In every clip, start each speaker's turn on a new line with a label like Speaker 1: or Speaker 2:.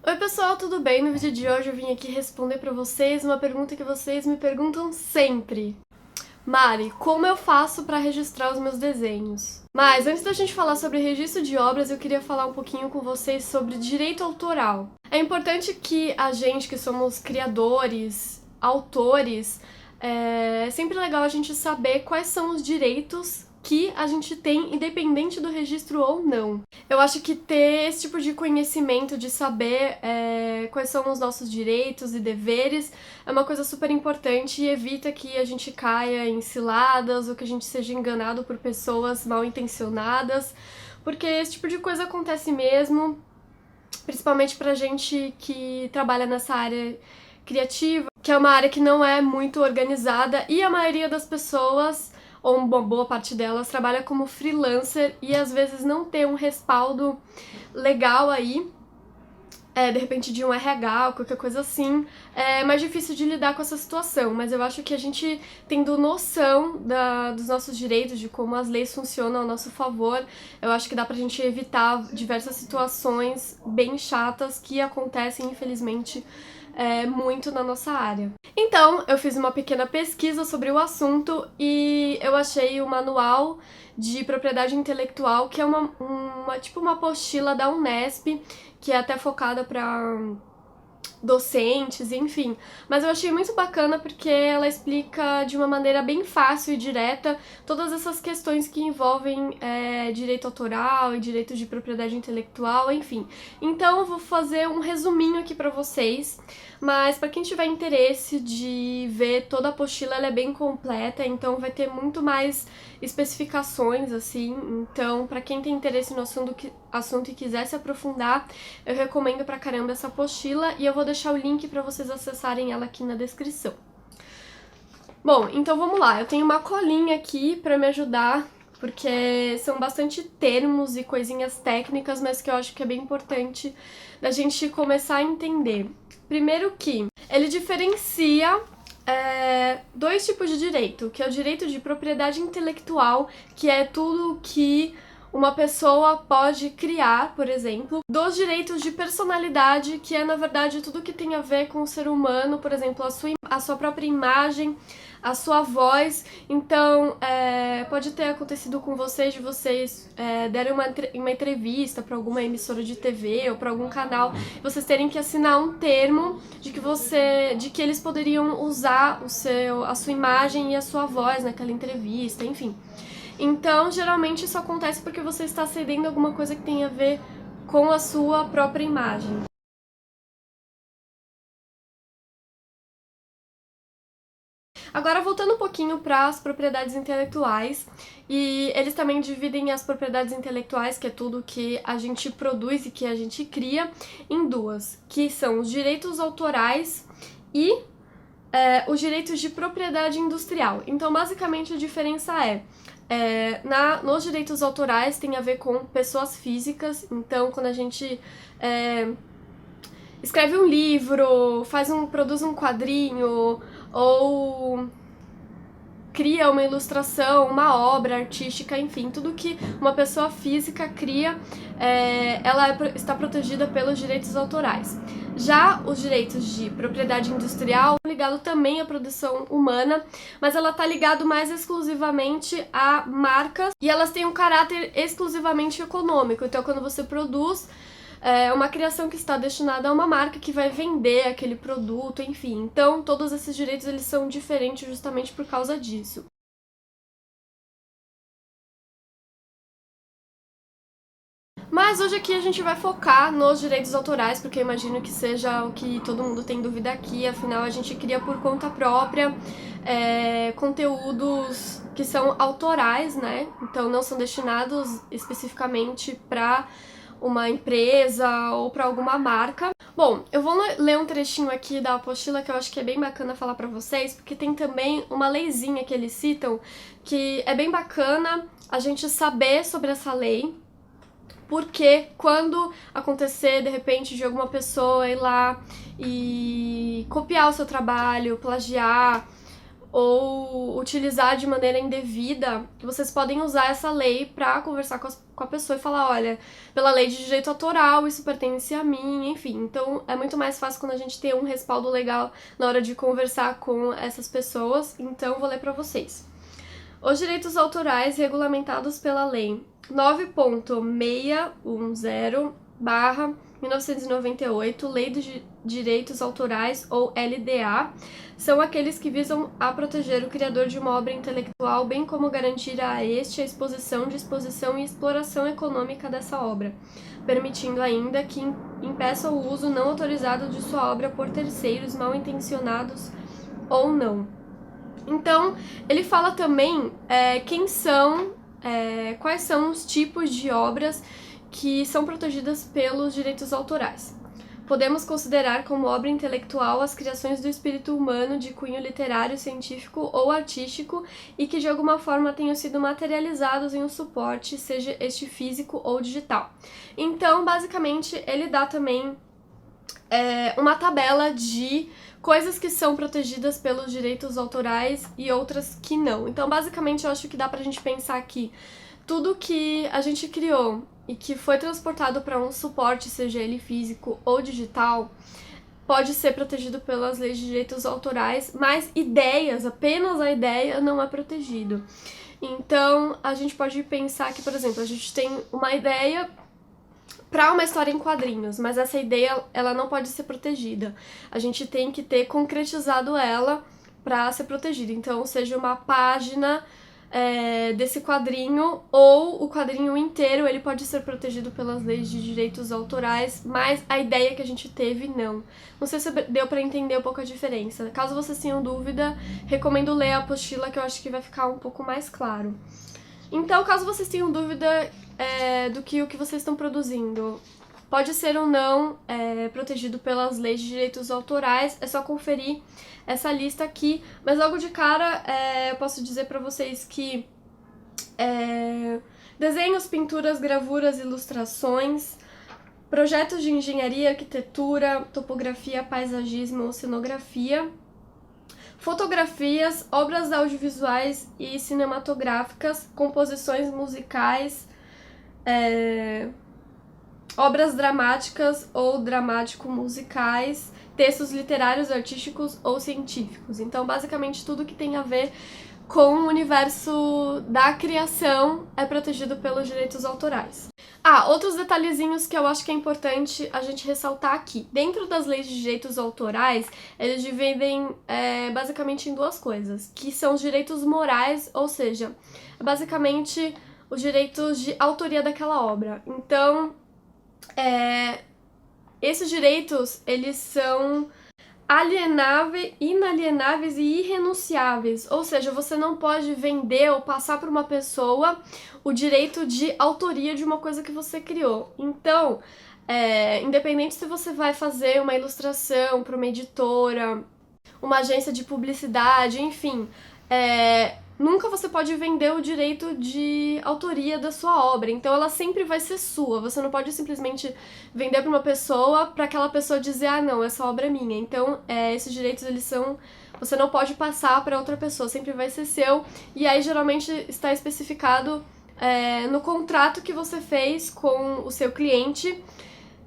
Speaker 1: Oi pessoal, tudo bem? No vídeo de hoje eu vim aqui responder pra vocês uma pergunta que vocês me perguntam sempre. Mari, como eu faço pra registrar os meus desenhos? Mas antes da gente falar sobre registro de obras, eu queria falar um pouquinho com vocês sobre direito autoral. É importante que a gente, que somos criadores, autores, é sempre legal a gente saber quais são os direitos que a gente tem, independente do registro ou não. Eu acho que ter esse tipo de conhecimento, de saber quais são os nossos direitos e deveres, é uma coisa super importante e evita que a gente caia em ciladas ou que a gente seja enganado por pessoas mal intencionadas, porque esse tipo de coisa acontece mesmo, principalmente pra gente que trabalha nessa área criativa, que é uma área que não é muito organizada e a maioria das pessoas, ou uma boa parte delas, trabalha como freelancer e às vezes não tem um respaldo legal aí, de repente de um RH ou qualquer coisa assim, é mais difícil de lidar com essa situação, mas eu acho que a gente tendo noção dos nossos direitos, de como as leis funcionam ao nosso favor, eu acho que dá pra gente evitar diversas situações bem chatas que acontecem, infelizmente, muito na nossa área. Então, eu fiz uma pequena pesquisa sobre o assunto e eu achei o Manual de Propriedade Intelectual, que é tipo uma apostila da Unesp, que é até focada para docentes, enfim. Mas eu achei muito bacana porque ela explica de uma maneira bem fácil e direta todas essas questões que envolvem direito autoral e direito de propriedade intelectual, enfim. Então eu vou fazer um resuminho aqui pra vocês, mas pra quem tiver interesse de ver toda a apostila, ela é bem completa, então vai ter muito mais especificações, assim. Então, pra quem tem interesse no assunto e quiser se aprofundar, eu recomendo pra caramba essa apostila e eu vou deixar o link pra vocês acessarem ela aqui na descrição. Bom, então vamos lá. Eu tenho uma colinha aqui pra me ajudar, porque são bastante termos e coisinhas técnicas, mas que eu acho que é bem importante da gente começar a entender. Primeiro que ele diferencia dois tipos de direito, que é o direito de propriedade intelectual, que é tudo que uma pessoa pode criar, por exemplo, dos direitos de personalidade, que é, na verdade, tudo que tem a ver com o ser humano, por exemplo, a sua própria imagem, a sua voz. Então, pode ter acontecido com vocês, de vocês derem uma entrevista para alguma emissora de TV ou para algum canal, vocês terem que assinar um termo de que eles poderiam usar a sua imagem e a sua voz naquela entrevista, enfim. Então, geralmente isso acontece porque você está cedendo alguma coisa que tem a ver com a sua própria imagem. Agora, voltando um pouquinho para as propriedades intelectuais, e eles também dividem as propriedades intelectuais, que é tudo que a gente produz e que a gente cria, em duas, que são os direitos autorais e os direitos de propriedade industrial. Então, basicamente, a diferença nos direitos autorais tem a ver com pessoas físicas. Então, quando a gente escreve um livro, produz um quadrinho ou cria uma ilustração, uma obra artística, enfim, tudo que uma pessoa física cria, ela está protegida pelos direitos autorais. Já os direitos de propriedade industrial estão ligados também à produção humana, mas ela está ligado mais exclusivamente a marcas e elas têm um caráter exclusivamente econômico. Então, quando você produz uma criação que está destinada a uma marca que vai vender aquele produto, enfim. Então, todos esses direitos eles são diferentes justamente por causa disso. Mas hoje aqui a gente vai focar nos direitos autorais, porque eu imagino que seja o que todo mundo tem dúvida aqui, afinal a gente cria por conta própria conteúdos que são autorais, né? Então não são destinados especificamente para uma empresa ou para alguma marca. Bom, eu vou ler um trechinho aqui da apostila que eu acho que é bem bacana falar pra vocês, porque tem também uma leizinha que eles citam que é bem bacana a gente saber sobre essa lei, porque quando acontecer, de repente, de alguma pessoa ir lá e copiar o seu trabalho, plagiar, ou utilizar de maneira indevida, vocês podem usar essa lei para conversar com a pessoa e falar, olha, pela lei de direito autoral, isso pertence a mim, enfim. Então, é muito mais fácil quando a gente tem um respaldo legal na hora de conversar com essas pessoas. Então, vou ler para vocês. Os direitos autorais regulamentados pela Lei 9.610/1998, Lei dos Direitos Autorais, ou LDA, são aqueles que visam a proteger o criador de uma obra intelectual, bem como garantir a este a exposição, disposição e exploração econômica dessa obra, permitindo ainda que impeça o uso não autorizado de sua obra por terceiros mal intencionados ou não. Então, ele fala também quais são os tipos de obras que são protegidas pelos direitos autorais. Podemos considerar como obra intelectual as criações do espírito humano de cunho literário, científico ou artístico e que de alguma forma tenham sido materializados em um suporte, seja este físico ou digital. Então, basicamente, ele dá também uma tabela de coisas que são protegidas pelos direitos autorais e outras que não. Então, basicamente, eu acho que dá pra gente pensar que tudo que a gente criou e que foi transportado para um suporte, seja ele físico ou digital, pode ser protegido pelas leis de direitos autorais, mas apenas a ideia não é protegido. Então, a gente pode pensar que, por exemplo, a gente tem uma ideia para uma história em quadrinhos, mas essa ideia ela não pode ser protegida. A gente tem que ter concretizado ela para ser protegida. Então, seja uma página desse quadrinho ou o quadrinho inteiro, ele pode ser protegido pelas leis de direitos autorais, mas a ideia que a gente teve, não. Não sei se deu para entender um pouco a diferença. Caso vocês tenham dúvida, recomendo ler a apostila, que eu acho que vai ficar um pouco mais claro. Então, caso vocês tenham dúvida do que o que vocês estão produzindo pode ser ou não protegido pelas leis de direitos autorais, é só conferir essa lista aqui, mas logo de cara eu posso dizer para vocês que desenhos, pinturas, gravuras, ilustrações, projetos de engenharia, arquitetura, topografia, paisagismo ou cenografia, fotografias, obras audiovisuais e cinematográficas, composições musicais, obras dramáticas ou dramático-musicais, textos literários, artísticos ou científicos. Então, basicamente, tudo que tem a ver com o universo da criação é protegido pelos direitos autorais. Outros detalhezinhos que eu acho que é importante a gente ressaltar aqui. Dentro das leis de direitos autorais, eles dividem basicamente em duas coisas, que são os direitos morais, ou seja, basicamente os direitos de autoria daquela obra. Então, esses direitos, eles são inalienáveis e irrenunciáveis, ou seja, você não pode vender ou passar para uma pessoa o direito de autoria de uma coisa que você criou. Então, independente se você vai fazer uma ilustração para uma editora, uma agência de publicidade, enfim, nunca você pode vender o direito de autoria da sua obra, então ela sempre vai ser sua. Você não pode simplesmente vender para uma pessoa para aquela pessoa dizer, não, essa obra é minha. Então, esses direitos, você não pode passar para outra pessoa, sempre vai ser seu, e aí geralmente está especificado no contrato que você fez com o seu cliente,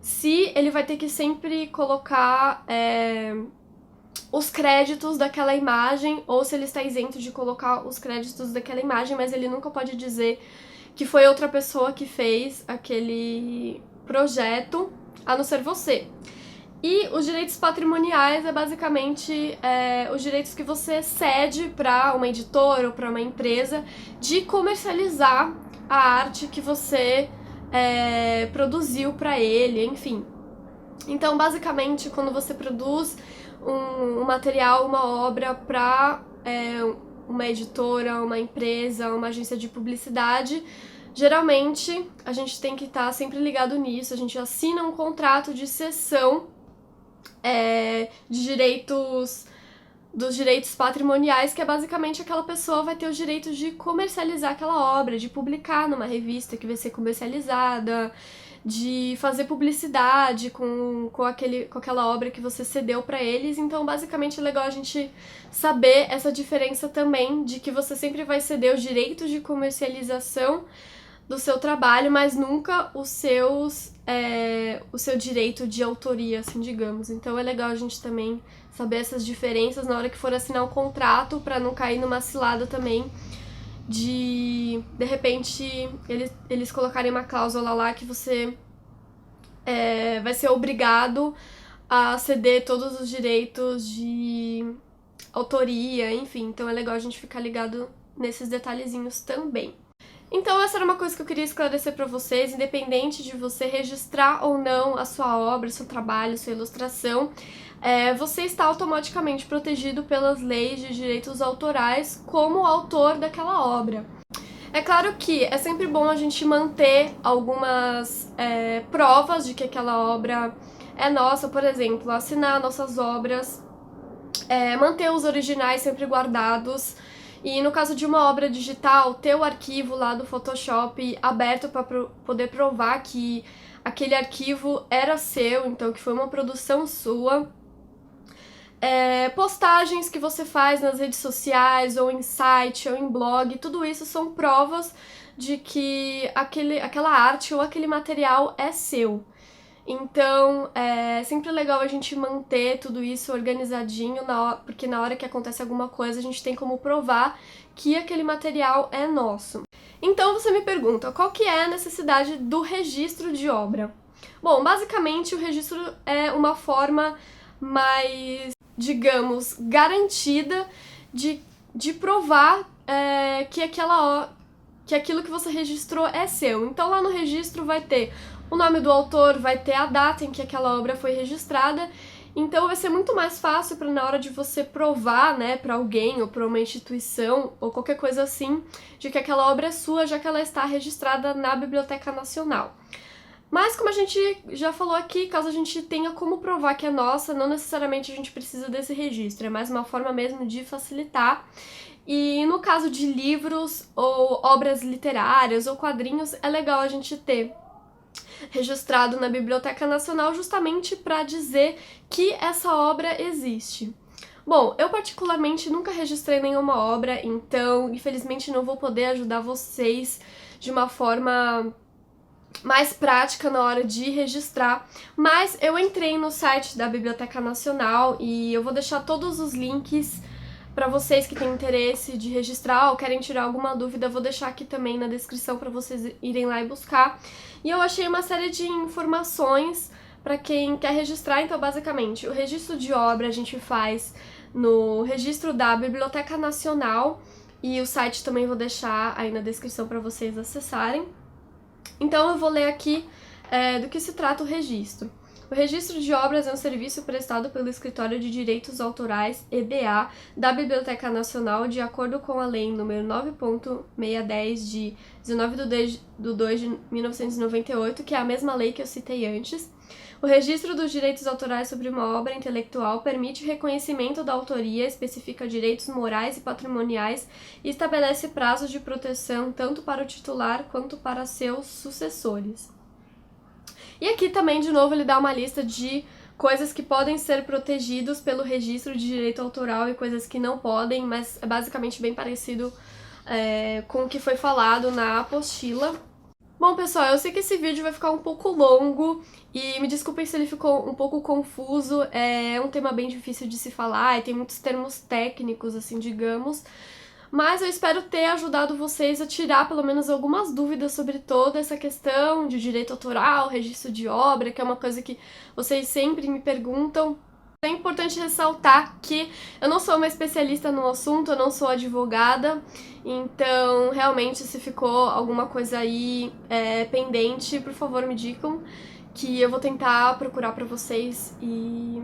Speaker 1: se ele vai ter que sempre colocar os créditos daquela imagem, ou se ele está isento de colocar os créditos daquela imagem, mas ele nunca pode dizer que foi outra pessoa que fez aquele projeto, a não ser você. E os direitos patrimoniais basicamente os direitos que você cede para uma editora ou para uma empresa de comercializar a arte que você produziu para ele, enfim. Então, basicamente, quando você produz um material, uma obra para uma editora, uma empresa, uma agência de publicidade, geralmente a gente tem que estar sempre ligado nisso, a gente assina um contrato de cessão de dos direitos patrimoniais, que é basicamente aquela pessoa vai ter os direitos de comercializar aquela obra, de publicar numa revista que vai ser comercializada, de fazer publicidade com aquela obra que você cedeu para eles. Então, basicamente, é legal a gente saber essa diferença também, de que você sempre vai ceder os direitos de comercialização do seu trabalho, mas nunca o seu direito de autoria, assim, digamos. Então é legal a gente também saber essas diferenças na hora que for assinar um contrato, para não cair numa cilada também de repente, eles colocarem uma cláusula lá que você vai ser obrigado a ceder todos os direitos de autoria, enfim. Então é legal a gente ficar ligado nesses detalhezinhos também. Então essa era uma coisa que eu queria esclarecer para vocês, independente de você registrar ou não a sua obra, seu trabalho, sua ilustração, você está automaticamente protegido pelas leis de direitos autorais como autor daquela obra. É claro que é sempre bom a gente manter algumas provas de que aquela obra é nossa, por exemplo, assinar nossas obras, manter os originais sempre guardados. E no caso de uma obra digital, ter o arquivo lá do Photoshop aberto para poder provar que aquele arquivo era seu, então que foi uma produção sua. Postagens que você faz nas redes sociais, ou em site, ou em blog, tudo isso são provas de que aquela arte ou aquele material é seu. Então, é sempre legal a gente manter tudo isso organizadinho, porque na hora que acontece alguma coisa, a gente tem como provar que aquele material é nosso. Então, você me pergunta, qual que é a necessidade do registro de obra? Bom, basicamente, o registro é uma forma mais, digamos, garantida de provar que aquilo que você registrou é seu. Então, lá no registro vai ter o nome do autor, vai ter a data em que aquela obra foi registrada, então vai ser muito mais fácil para na hora de você provar, né, para alguém ou para uma instituição ou qualquer coisa assim, de que aquela obra é sua, já que ela está registrada na Biblioteca Nacional. Mas como a gente já falou aqui, caso a gente tenha como provar que é nossa, não necessariamente a gente precisa desse registro, é mais uma forma mesmo de facilitar. E no caso de livros ou obras literárias ou quadrinhos, é legal a gente ter registrado na Biblioteca Nacional justamente para dizer que essa obra existe. Bom, eu particularmente nunca registrei nenhuma obra, então infelizmente não vou poder ajudar vocês de uma forma mais prática na hora de registrar, mas eu entrei no site da Biblioteca Nacional e eu vou deixar todos os links para vocês que têm interesse de registrar ou querem tirar alguma dúvida, eu vou deixar aqui também na descrição para vocês irem lá e buscar. E eu achei uma série de informações para quem quer registrar, então basicamente o registro de obra a gente faz no registro da Biblioteca Nacional e o site também vou deixar aí na descrição para vocês acessarem. Então eu vou ler aqui do que se trata o registro. O registro de obras é um serviço prestado pelo Escritório de Direitos Autorais, EDA, da Biblioteca Nacional, de acordo com a Lei nº 9.610, de 19 de 2 de 1998, que é a mesma lei que eu citei antes. O registro dos direitos autorais sobre uma obra intelectual permite o reconhecimento da autoria, especifica direitos morais e patrimoniais e estabelece prazos de proteção tanto para o titular quanto para seus sucessores. E aqui também, de novo, ele dá uma lista de coisas que podem ser protegidos pelo registro de direito autoral e coisas que não podem, mas é basicamente bem parecido com o que foi falado na apostila. Bom, pessoal, eu sei que esse vídeo vai ficar um pouco longo e me desculpem se ele ficou um pouco confuso, é um tema bem difícil de se falar e tem muitos termos técnicos, assim, digamos. Mas eu espero ter ajudado vocês a tirar pelo menos algumas dúvidas sobre toda essa questão de direito autoral, registro de obra, que é uma coisa que vocês sempre me perguntam. É importante ressaltar que eu não sou uma especialista no assunto, eu não sou advogada, então realmente se ficou alguma coisa aí pendente, por favor me digam, que eu vou tentar procurar pra vocês e...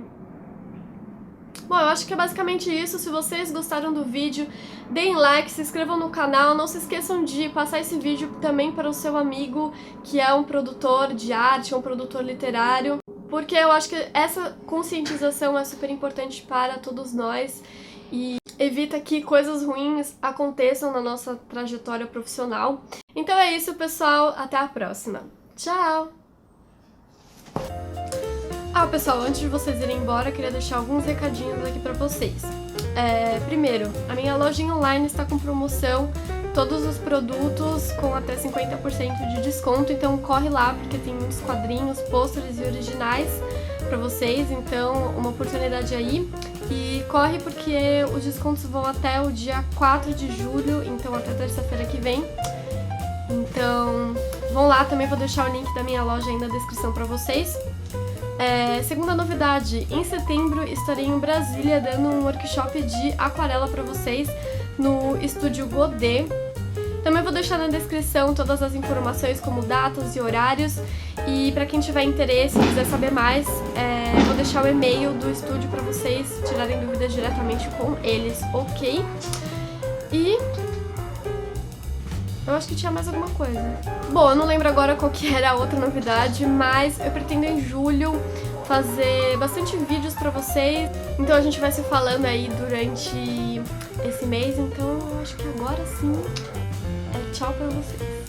Speaker 1: Bom, eu acho que é basicamente isso. Se vocês gostaram do vídeo, deem like, se inscrevam no canal, não se esqueçam de passar esse vídeo também para o seu amigo que é um produtor de arte, um produtor literário, porque eu acho que essa conscientização é super importante para todos nós e evita que coisas ruins aconteçam na nossa trajetória profissional. Então é isso, pessoal, até a próxima. Tchau! Ah, pessoal, antes de vocês irem embora, eu queria deixar alguns recadinhos aqui pra vocês. Primeiro, a minha lojinha online está com promoção, todos os produtos com até 50% de desconto, então corre lá porque tem muitos quadrinhos, pôsteres e originais pra vocês, então uma oportunidade aí. E corre porque os descontos vão até o dia 4 de julho, então até terça-feira que vem. Então vão lá, também vou deixar o link da minha loja aí na descrição pra vocês. Segunda novidade, em setembro estarei em Brasília dando um workshop de aquarela pra vocês no Estúdio Godet. Também vou deixar na descrição todas as informações como datas e horários, e pra quem tiver interesse e quiser saber mais, vou deixar o e-mail do estúdio pra vocês tirarem dúvidas diretamente com eles, ok? E eu acho que tinha mais alguma coisa. Bom, eu não lembro agora qual que era a outra novidade, mas eu pretendo em julho fazer bastante vídeos pra vocês. Então a gente vai se falando aí durante esse mês, então eu acho que agora sim tchau pra vocês.